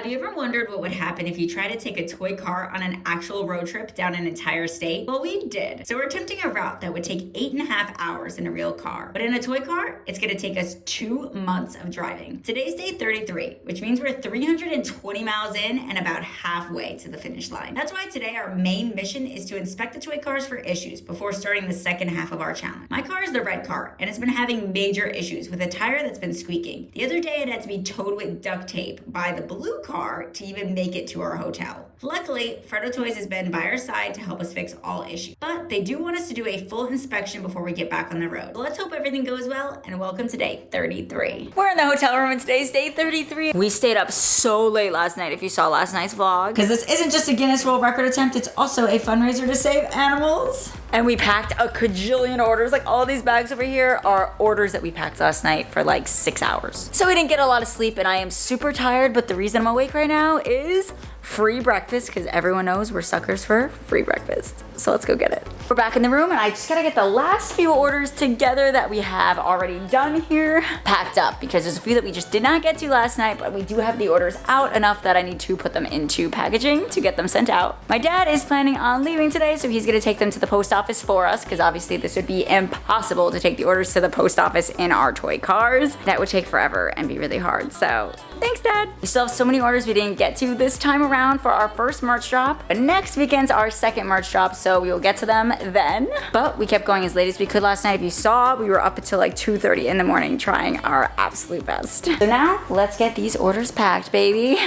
you ever wondered what would happen if you try to take a toy car on an actual road trip down an entire state? Well, we did. So we're attempting a route that would take 8.5 hours in a real car. But in a toy car, it's gonna take us 2 months of driving. Today's day 33, which means we're 320 miles in and about halfway to the finish line. That's why today our main mission is to inspect the toy cars for issues before starting the second half of our challenge. My car is the red car, and it's been having major issues with a tire that's been squeaking. The other day it had to be towed with duct tape by the blue car to even make it to our hotel. Luckily, Freddo Toys has been by our side to help us fix all issues. But they do want us to do a full inspection before we get back on the road. So let's hope everything goes well, and welcome to day 33. We're in the hotel room and today's day 33. We stayed up so late last night, if you saw last night's vlog. Because this isn't just a Guinness World Record attempt, it's also a fundraiser to save animals. And we packed a cajillion orders. Like all these bags over here are orders that we packed last night for like 6 hours. So we didn't get a lot of sleep and I am super tired, but the reason I'm awake right now is free breakfast, because everyone knows we're suckers for free breakfast. So let's go get it. We're back in the room and I just gotta get the last few orders together that we have already done here packed up, because there's a few that we just did not get to last night, but we do have the orders out enough that I need to put them into packaging to get them sent out. My dad is planning on leaving today, so he's gonna take them to the post office for us, because obviously this would be impossible to take the orders to the post office in our toy cars. That would take forever and be really hard. So thanks, Dad. We still have so many orders we didn't get to this time around for our first merch drop. But next weekend's our second merch drop, so we will get to them then. But we kept going as late as we could last night. If you saw, we were up until like 2:30 in the morning trying our absolute best. So now let's get these orders packed, baby.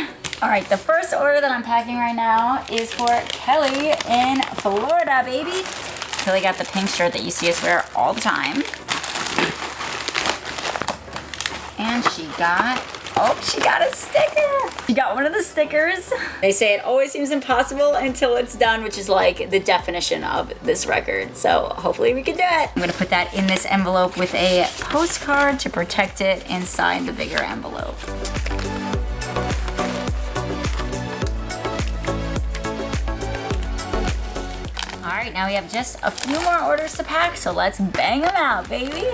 All right, the first order that I'm packing right now is for Kelly in Florida, baby. Kelly got the pink shirt that you see us wear all the time. And she got a sticker. She got one of the stickers. They say it always seems impossible until it's done, which is like the definition of this record. So hopefully we can do it. I'm gonna put that in this envelope with a postcard to protect it inside the bigger envelope. All right, now we have just a few more orders to pack, so let's bang them out, baby.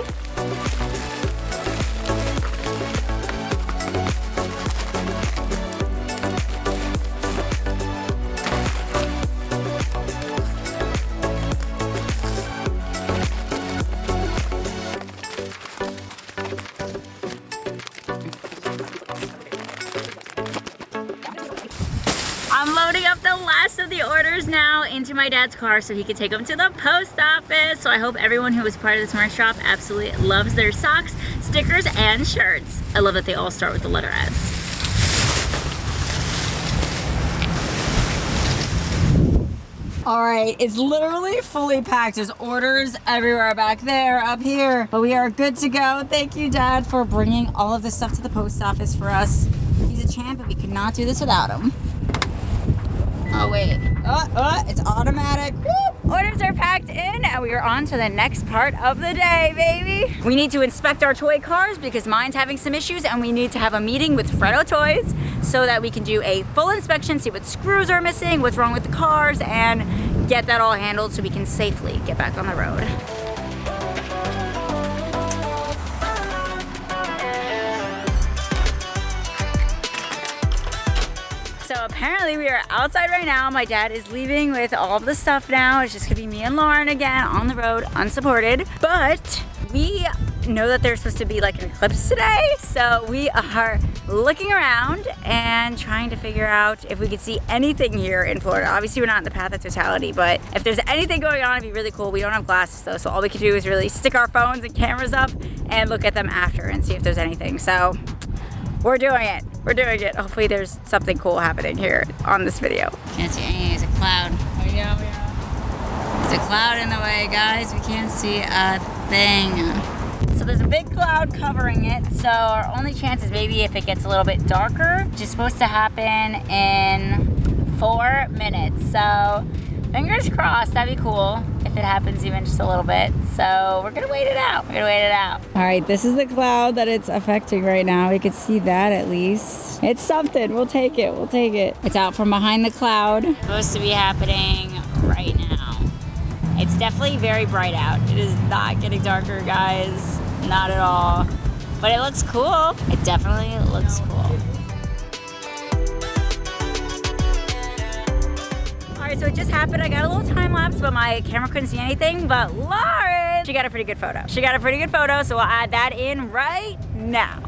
I'm loading up the last of the orders now into my dad's car so he can take them to the post office. So I hope everyone who was part of this merch drop absolutely loves their socks, stickers, and shirts. I love that they all start with the letter S. All right, it's literally fully packed. There's orders everywhere, back there, up here. But we are good to go. Thank you, Dad, for bringing all of this stuff to the post office for us. He's a champ, and we could not do this without him. Oh wait, it's automatic. Woo! Orders are packed in and we are on to the next part of the day, baby. We need to inspect our toy cars because mine's having some issues, and we need to have a meeting with Freddo Toys so that we can do a full inspection, see what screws are missing, what's wrong with the cars, and get that all handled so we can safely get back on the road. So apparently we are outside right now. My dad is leaving with all of the stuff now. It's just gonna be me and Lauren again on the road, unsupported. But we know that there's supposed to be like an eclipse today. So we are looking around and trying to figure out if we could see anything here in Florida. Obviously we're not in the path of totality, but if there's anything going on, it'd be really cool. We don't have glasses though, so all we can do is really stick our phones and cameras up and look at them after and see if there's anything. So we're doing it. We're doing it. Hopefully there's something cool happening here on this video. Can't see anything. There's a cloud. There's a cloud in the way, guys. We can't see a thing. So there's a big cloud covering it. So our only chance is maybe if it gets a little bit darker, which is supposed to happen in 4 minutes. So fingers crossed, that'd be cool if it happens even just a little bit. So we're gonna wait it out. All right, this is the cloud that it's affecting right now. We could see that at least. It's something, we'll take it. It's out from behind the cloud. It's supposed to be happening right now. It's definitely very bright out. It is not getting darker, guys, not at all. But it looks cool. It definitely looks cool. right, so it just happened. I got a little time lapse, but my camera couldn't see anything. But Lauren, she got a pretty good photo. So we'll add that in right now.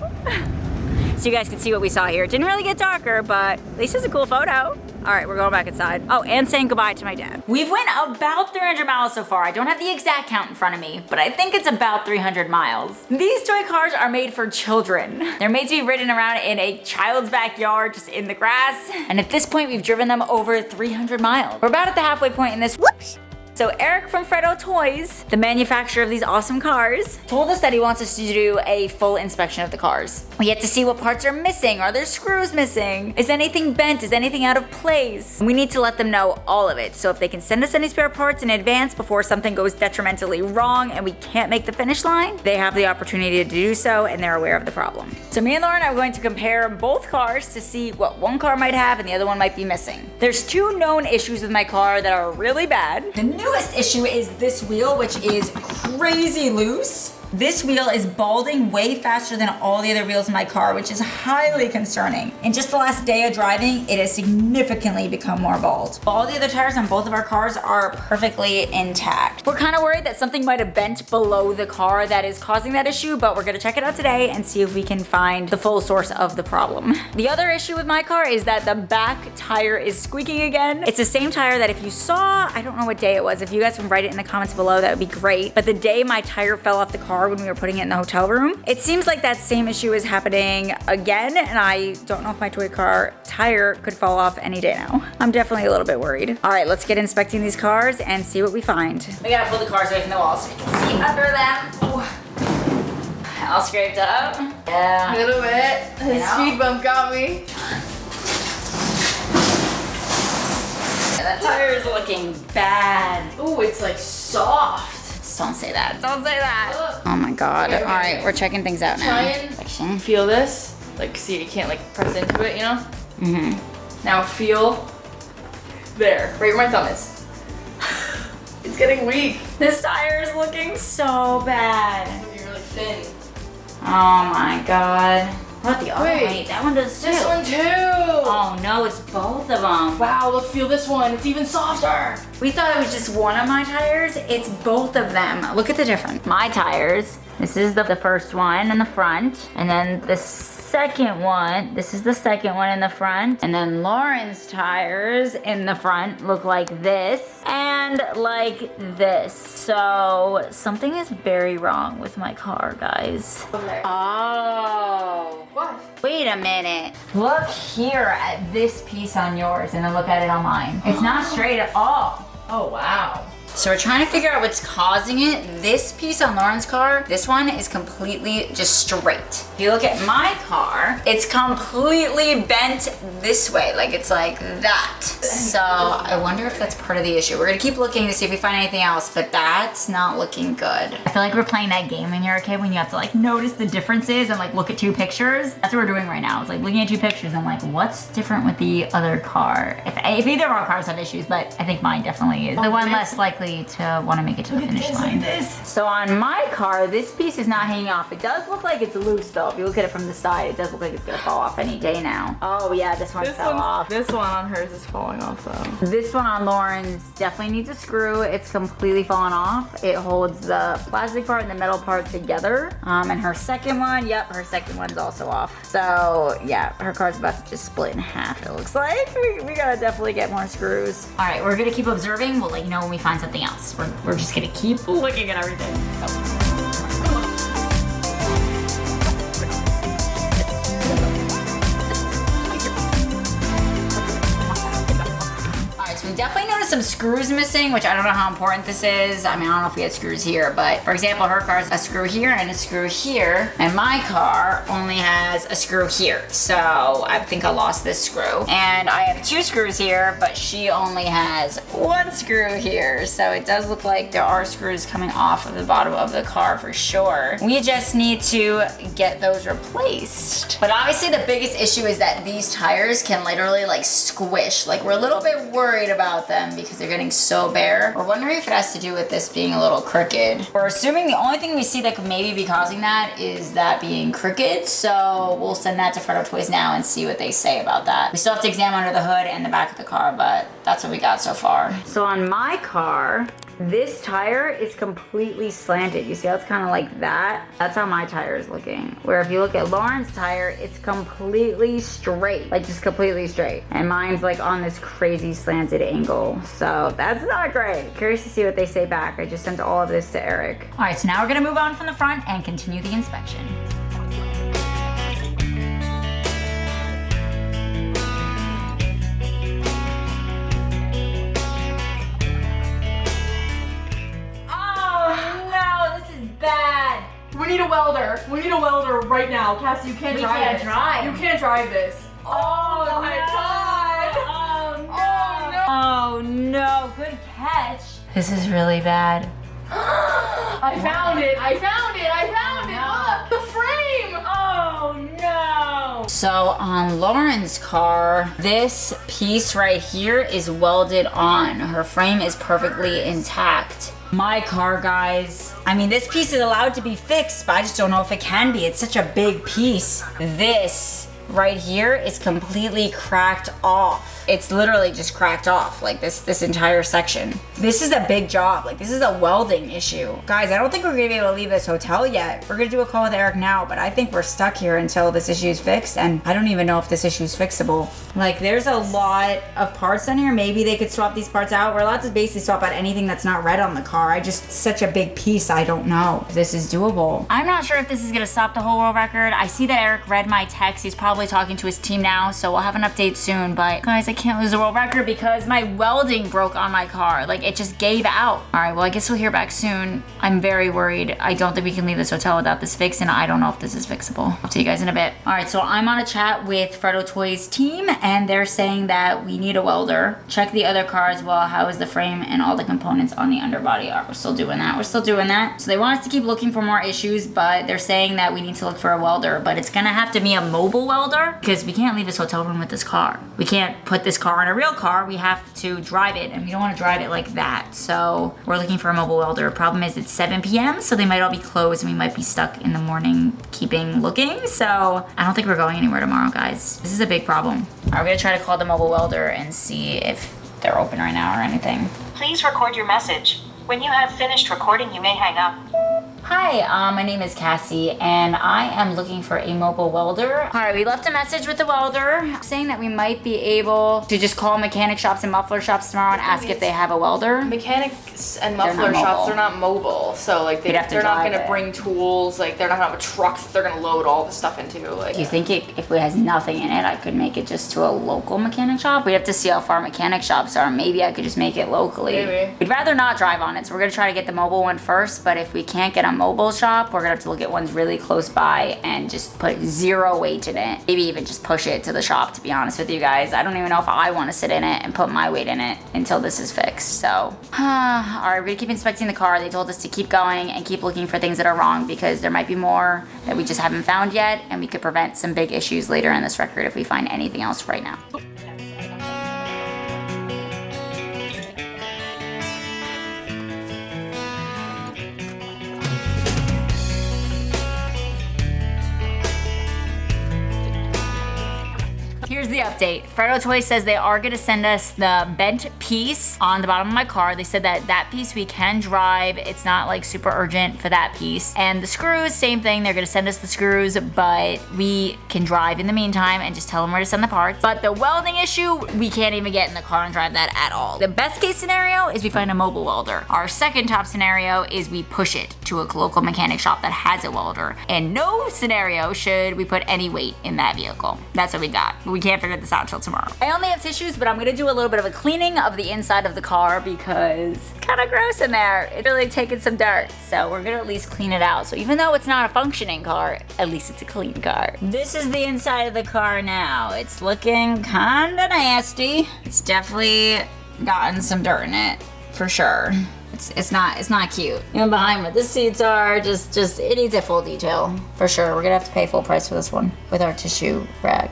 So you guys can see what we saw here. It didn't really get darker, but at least it's a cool photo. All right, we're going back inside. Oh, and saying goodbye to my dad. We've went about 300 miles so far. I don't have the exact count in front of me, but I think it's about 300 miles. These toy cars are made for children. They're made to be ridden around in a child's backyard, just in the grass. And at this point, we've driven them over 300 miles. We're about at the halfway point in this. Whoops. So Eric from Freddo Toys, the manufacturer of these awesome cars, told us that he wants us to do a full inspection of the cars. We have to see what parts are missing. Are there screws missing? Is anything bent? Is anything out of place? We need to let them know all of it. So if they can send us any spare parts in advance before something goes detrimentally wrong and we can't make the finish line, they have the opportunity to do so and they're aware of the problem. So me and Lauren are going to compare both cars to see what one car might have and the other one might be missing. There's two known issues with my car that are really bad. The newest issue is this wheel, which is crazy loose. This wheel is balding way faster than all the other wheels in my car, which is highly concerning. In just the last day of driving, it has significantly become more bald. All the other tires on both of our cars are perfectly intact. We're kind of worried that something might have bent below the car that is causing that issue, but we're gonna check it out today and see if we can find the full source of the problem. The other issue with my car is that the back tire is squeaking again. It's the same tire that if you saw, I don't know what day it was, if you guys can write it in the comments below, that would be great. But the day my tire fell off the car when we were putting it in the hotel room, it seems like that same issue is happening again, and I don't know if my toy car tire could fall off any day now. I'm definitely a little bit worried. All right, let's get inspecting these cars and see what we find. We gotta pull the cars away from the wall so we can see under them. Ooh. All scraped up. Yeah. A little bit. The speed bump got me. That tire is looking bad. Ooh, it's like soft. Don't say that. Don't say that. Oh my god. All right, we're checking things out now. Try and feel this. Like, see, you can't like press into it, you know? Mm-hmm. Now feel there, right where my thumb is. It's getting weak. This tire is looking so bad. You're really thin. Oh my god. What the other? Wait, that one does too. This one too. Oh no, it's both of them. Wow, look, feel this one. It's even softer. We thought it was just one of my tires. It's both of them. Look at the difference. My tires, this is the first one in the front, and then the second one, this is the second one in the front, and then Lauren's tires in the front look like this and like this. So something is very wrong with my car, guys. Okay. Oh. What? Wait a minute. Look here at this piece on yours and then look at it on mine. It's not straight at all. Oh, wow. So we're trying to figure out what's causing it. This piece on Lauren's car, this one is completely just straight. If you look at my car, it's completely bent this way, like it's like that. So I wonder if that's part of the issue. We're gonna keep looking to see if we find anything else, but that's not looking good. I feel like we're playing that game when you're a kid when you have to like notice the differences and like look at two pictures. That's what we're doing right now. It's like looking at two pictures and like, what's different with the other car? If either of our cars have issues, but I think mine definitely is. The one less likely to want to make it to the finish line. So on my car, this piece is not hanging off. It does look like it's loose though. If you look at it from the side, it does look like it's gonna fall off any day now. Oh yeah, this one fell off. This one on hers is falling off though. This one on Lauren's definitely needs a screw. It's completely fallen off. It holds the plastic part and the metal part together. And her second one, yep, her second one's also off. So yeah, her car's about to just split in half, it looks like. We gotta definitely get more screws. All right, we're gonna keep observing. We'll let you know when we find something else. We're just gonna keep looking at everything. We definitely noticed some screws missing, which I don't know how important this is. I mean, I don't know if we had screws here, but for example, her car's a screw here and a screw here, and my car only has a screw here. So I think I lost this screw. And I have two screws here, but she only has one screw here. So it does look like there are screws coming off of the bottom of the car for sure. We just need to get those replaced. But obviously the biggest issue is that these tires can literally like squish. Like we're a little bit worried about about them because they're getting so bare. We're wondering if it has to do with this being a little crooked. We're assuming the only thing we see that could maybe be causing that is that being crooked. So we'll send that to Freddo Toys now and see what they say about that. We still have to examine under the hood and the back of the car, but that's what we got so far. So on my car, this tire is completely slanted. You see how it's kind of like that? That's how my tire is looking. Where if you look at Lauren's tire, it's completely straight. Like just completely straight. And mine's like on this crazy slanted angle. So that's not great. Curious to see what they say back. I just sent all of this to Eric. All right, so now we're gonna move on from the front and continue the inspection. Bad. We need a welder. We need a welder right now. Cassie, you can't drive this. You can't drive this. Oh my god. Oh no, good catch. This is really bad. I found it. Look, the frame. Oh no. So on Lauren's car, this piece right here is welded on. Her frame is perfectly intact. My car, guys, I mean, this piece is allowed to be fixed, but I just don't know if it can be. It's such a big piece. This right here is completely cracked off. It's literally just cracked off, like this entire section. This is a big job. Like, this is a welding issue. Guys, I don't think we're gonna be able to leave this hotel yet. We're gonna do a call with Eric now, but I think we're stuck here until this issue is fixed, and I don't even know if this issue is fixable. Like, there's a lot of parts on here. Maybe they could swap these parts out. We're allowed to basically swap out anything that's not red on the car. Such a big piece, I don't know if this is doable. I'm not sure if this is gonna stop the whole world record. I see that Eric read my text. He's probably talking to his team now, so we'll have an update soon. But guys, I can't lose the world record because my welding broke on my car. Like, it just gave out. All right, well, I guess we'll hear back soon. I'm very worried. I don't think we can leave this hotel without this fixed, and I don't know if this is fixable. I'll see you guys in a bit. All right, so I'm on a chat with Freddo Toys team, and they're saying that we need a welder. Check the other car as well. How is the frame and all the components on the underbody are? We're still doing that. So they want us to keep looking for more issues, but they're saying that we need to look for a welder, but it's gonna have to be a mobile welder because we can't leave this hotel room with this car. We can't put this car in a real car. We have to drive it, and we don't want to drive it like that. So we're looking for a mobile welder. Problem is it's 7 p.m., so they might all be closed, and we might be stuck in the morning keeping looking. So I don't think we're going anywhere tomorrow, guys. This is a big problem. All right, we're gonna try to call the mobile welder and see if they're open right now or anything. Please record your message. When you have finished recording, you may hang up. Hi, my name is Cassie, and I am looking for a mobile welder. All right, we left a message with the welder saying that we might be able to just call mechanic shops and muffler shops tomorrow and ask if they have a welder. Mechanics and muffler shops, they're not mobile, so like they're not gonna bring tools. Like, they're not gonna have a truck that they're gonna load all the stuff into. Like, do you think if it has nothing in it, I could make it just to a local mechanic shop? We'd have to see how far mechanic shops are. Maybe I could just make it locally. Maybe. We'd rather not drive on it, so we're gonna try to get the mobile one first. But if we can't get a mobile shop, we're gonna have to look at ones really close by and just put zero weight in it. Maybe even just push it to the shop, to be honest with you guys. I don't even know if I want to sit in it and put my weight in it until this is fixed. So, all right, we're gonna keep inspecting the car. They told us to keep going and keep looking for things that are wrong because there might be more that we just haven't found yet, and we could prevent some big issues later in this record if we find anything else right now. Here's the update. Freddo Toys says they are gonna send us the bent piece on the bottom of my car. They said that piece we can drive. It's not like super urgent for that piece. And the screws, same thing. They're gonna send us the screws, but we can drive in the meantime and just tell them where to send the parts. But the welding issue, we can't even get in the car and drive that at all. The best case scenario is we find a mobile welder. Our second top scenario is we push it to a local mechanic shop that has a welder. And no scenario should we put any weight in that vehicle. That's what we got. We can't figure this out till tomorrow. I only have tissues, but I'm gonna do a little bit of a cleaning of the inside of the car because it's kind of gross in there. It's really taken some dirt. So we're gonna at least clean it out. So even though it's not a functioning car, at least it's a clean car. This is the inside of the car now. It's looking kinda nasty. It's definitely gotten some dirt in it, for sure. It's not cute. Even behind where the seats are, just it needs a full detail, for sure. We're gonna have to pay full price for this one with our tissue rag.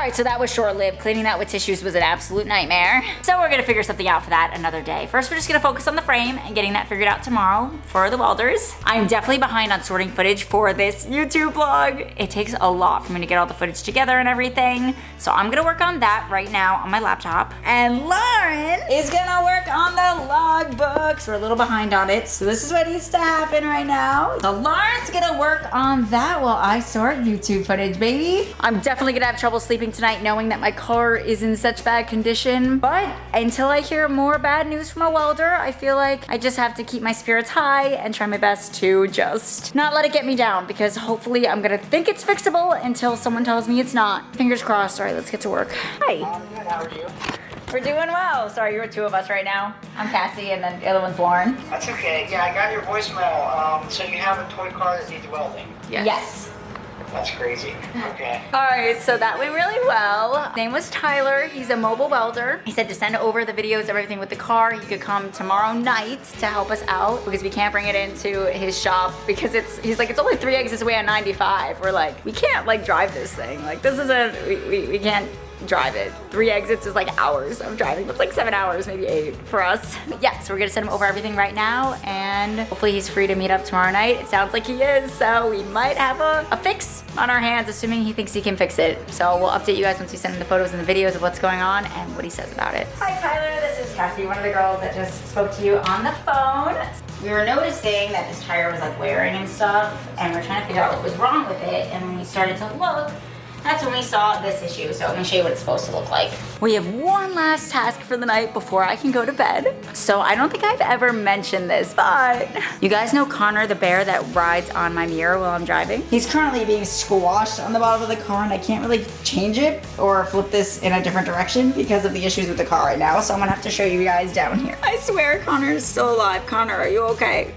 right, so that was short-lived. Cleaning that with tissues was an absolute nightmare. So we're gonna figure something out for that another day. First, we're just gonna focus on the frame and getting that figured out tomorrow for the welders. I'm definitely behind on sorting footage for this YouTube vlog. It takes a lot for me to get all the footage together and everything. So I'm gonna work on that right now on my laptop. And Lauren is gonna work on the logbooks. We're a little behind on it, so this is what needs to happen right now. So Lauren's gonna work on that while I sort YouTube footage, baby. I'm definitely gonna have trouble sleeping tonight knowing that my car is in such bad condition. But until I hear more bad news from a welder, I feel like I just have to keep my spirits high and try my best to just not let it get me down, because hopefully I'm gonna think it's fixable until someone tells me it's not. Fingers crossed. All right, let's get to work. Hi. Good, how are you? We're doing well. Sorry, you're two of us right now. I'm Cassie and then the other one's Lauren. That's okay. Yeah, I got your voicemail. So you have a toy car that needs welding. Yes. That's crazy. Okay. All right, so that went really well. His name was Tyler. He's a mobile welder. He said to send over the videos of everything with the car. He could come tomorrow night to help us out because we can't bring it into his shop because he's like, it's only 3 exits away on 95. We're like, we can't like drive this thing. Like this isn't, we can't drive it. 3 exits is like hours of driving. It's like 7 hours, maybe 8 for us. Yeah, so we're gonna send him over everything right now and hopefully he's free to meet up tomorrow night. It sounds like he is, so we might have a fix on our hands, assuming he thinks he can fix it. So we'll update you guys once we send him the photos and the videos of what's going on and what he says about it. Hi Tyler, this is Cassie, one of the girls that just spoke to you on the phone. We were noticing that this tire was like wearing and stuff, and we're trying to figure out what was wrong with it, and when we started to look, that's when we saw this issue, so I'm gonna show you what it's supposed to look like. We have one last task for the night before I can go to bed. So I don't think I've ever mentioned this, but you guys know Connor the bear that rides on my mirror while I'm driving? He's currently being squashed on the bottom of the car and I can't really change it or flip this in a different direction because of the issues with the car right now, so I'm gonna have to show you guys down here. I swear Connor is still alive. Connor, are you okay?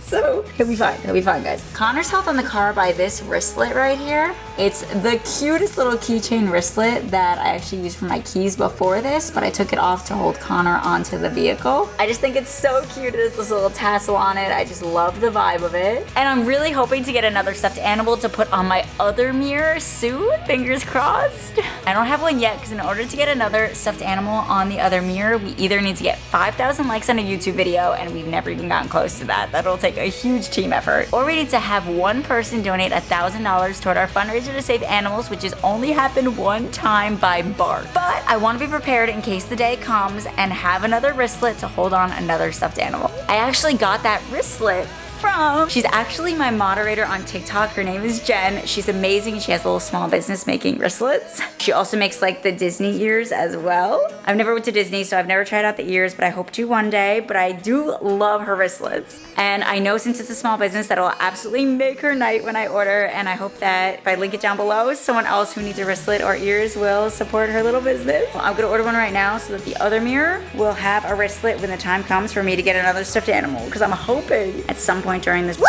So he'll be fine guys. Connor's held on the car by this wristlet right here. It's the cutest little keychain wristlet that I actually used for my keys before this, but I took it off to hold Connor onto the vehicle. I just think it's so cute. There's this little tassel on it. I just love the vibe of it. And I'm really hoping to get another stuffed animal to put on my other mirror soon, fingers crossed. I don't have one yet because in order to get another stuffed animal on the other mirror, we either need to get 5,000 likes on a YouTube video, and we've never even gotten close to that. That'll take a huge team effort. Or we need to have one person donate $1,000 toward our fundraiser to save animals, which has only happened one time by Bart. But I want to be prepared in case the day comes and have another wristlet to hold on another stuffed animal. I actually got that wristlet from, she's actually my moderator on TikTok. Her name is Jen. She's amazing. She has a little small business making wristlets. She also makes like the Disney ears as well. I've never went to Disney, so I've never tried out the ears, but I hope to one day. But I do love her wristlets. And I know since it's a small business that it'll absolutely make her night when I order. And I hope that if I link it down below, someone else who needs a wristlet or ears will support her little business. I'm gonna order one right now so that the other mirror will have a wristlet when the time comes for me to get another stuffed animal. Because I'm hoping at some point during this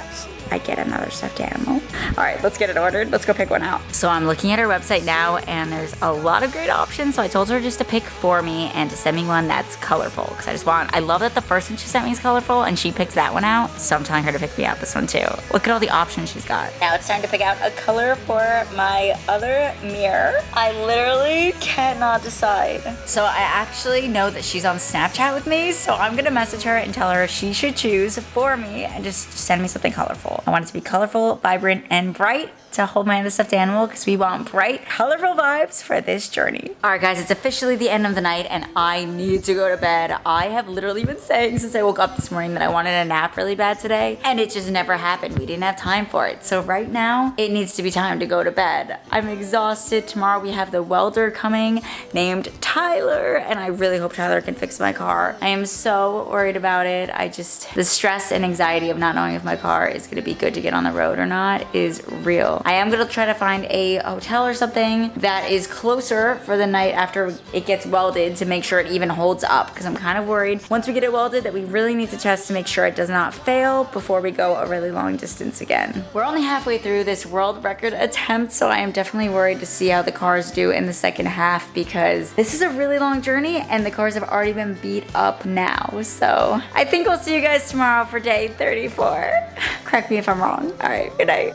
I get another stuffed animal. All right, let's get it ordered. Let's go pick one out. So I'm looking at her website now and there's a lot of great options. So I told her just to pick for me and to send me one that's colorful. Because I love that the first one she sent me is colorful and she picked that one out. So I'm telling her to pick me out this one too. Look at all the options she's got. Now it's time to pick out a color for my other mirror. I literally cannot decide. So I actually know that she's on Snapchat with me. So I'm gonna message her and tell her she should choose for me and just send me something colorful. I want it to be colorful, vibrant, and bright to hold my other stuffed animal because we want bright, colorful vibes for this journey. All right, guys, it's officially the end of the night and I need to go to bed. I have literally been saying since I woke up this morning that I wanted a nap really bad today and it just never happened. We didn't have time for it. So right now, it needs to be time to go to bed. I'm exhausted. Tomorrow we have the welder coming named Tyler and I really hope Tyler can fix my car. I am so worried about it. The stress and anxiety of not knowing if my car is gonna be good to get on the road or not is real. I am gonna try to find a hotel or something that is closer for the night after it gets welded to make sure it even holds up because I'm kind of worried once we get it welded that we really need to test to make sure it does not fail before we go a really long distance again. We're only halfway through this world record attempt, so I am definitely worried to see how the cars do in the second half because this is a really long journey and the cars have already been beat up now. So I think I'll see you guys tomorrow for day 34. Correct me if I'm wrong. All right, good night.